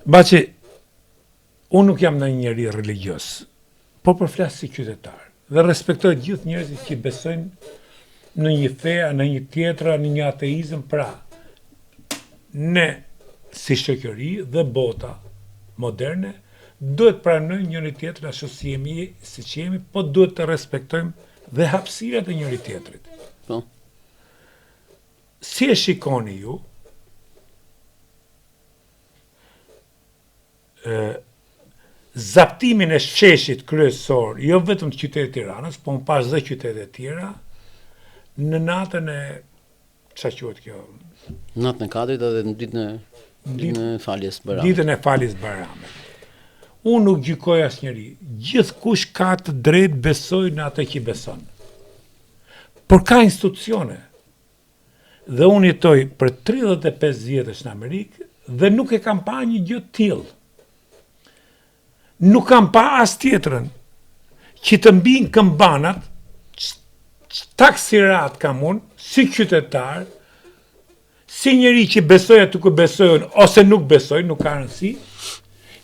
Baçi, unë nuk jam në njëri religios, po përflas si qytetar dhe respektoj gjithë njerëzit që besojnë në një fe, në një tjetra, në një ateizëm. Pra, ne si shoqëri dhe bota moderne duhet pranojmë njëri tjetrin ashtu si jemi, po duhet të respektojmë dhe hapësirat e njëri tjetrit. Po. Si e shikoni ju zaptimin e sheshit kryesor, jo vetëm të qytetit Tiranës, po më pas dhe qytetet tjera, në natën e çfarë quhet kjo? Natën e Kadrit edhe në ditën e faljes Baramit. Ditën e faljes Baramit. Unë nuk gjykoj asnjëri. Gjithkush ka të drejtë besoj në atë që beson. Por ka institucione. Dhe unë jetoj për 35 vjetësh në Amerikë dhe nuk e kam pa një gjë të tillë. Nuk kam pa as tjetrën që të mbijnë këmbanat, taksirat kam unë, si qytetar, si njëri që besoj aty ku besojnë, ose nuk besoj, nuk ka rëndësi,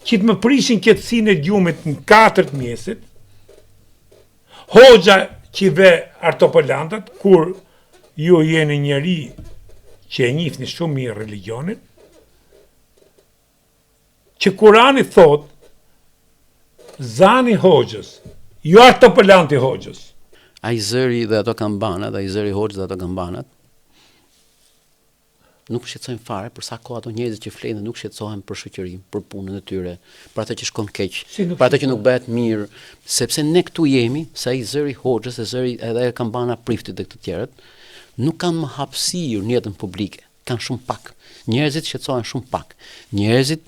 që të më prishin qetësinë e gjumit në 4 mjesit, hoxha që ve artopolantat, kur ju jeni njëri që e njihni shumë mirë religionin, që Kurani thot, zani hoxhës, jo artopolanti hoxhës. Ai zëri dhe ato kambanat, ai zëri hoxhës dhe ato kambanat, nuk shqetësojnë fare për sa kohë ato njerëzit që flenë nuk shqetësohen për shoqërinë, për punën e tyre, për atë që shkon keq, për atë që nuk bëhet mirë, sepse ne këtu jemi, sa ai zëri hoxhës, zëri edhe kambana priftit dhe të tjerët, nuk kanë më hapësirë në jetën publike, kanë shumë pak. Njerëzit shqetësohen shumë pak. Njerëzit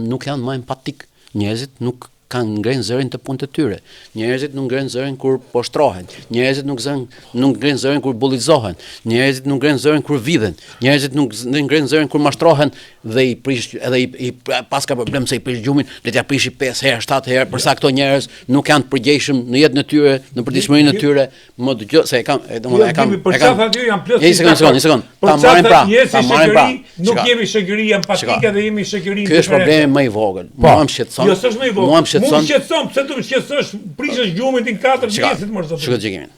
nuk janë më empatik, njerëzit nuk kanë ngrenë zërin të punët e tyre. Njerëzit nuk ngrenë zërin kur poshtrohen. Njerëzit nuk ngrenë zërin kur bullizohen. Njerëzit nuk ngrenë zërin kur vidhen. Njerëzit nuk ngrenë zërin kur mashtrohen dhe i prish edhe i pas ka problem se i prish gjumin, le t'ja prishi 5 herë, 7 herë, përsa këto njerëz nuk janë të përgjegjshëm në jetën e tyre, në përditshmërinë e tyre. Më dëgjoj se e kam. Një sekond. Ta marrim pra. Nuk jemi shoqëri empatike dhe jemi shoqëri. Ky është problemi më i vogël. Mua më shqetëson. Jo, s'është më i vogël. Mua më shqetëson, pse të më shqetësosh, prishësh gjumin në 4 mjesit më zot. Shikoj çikimin.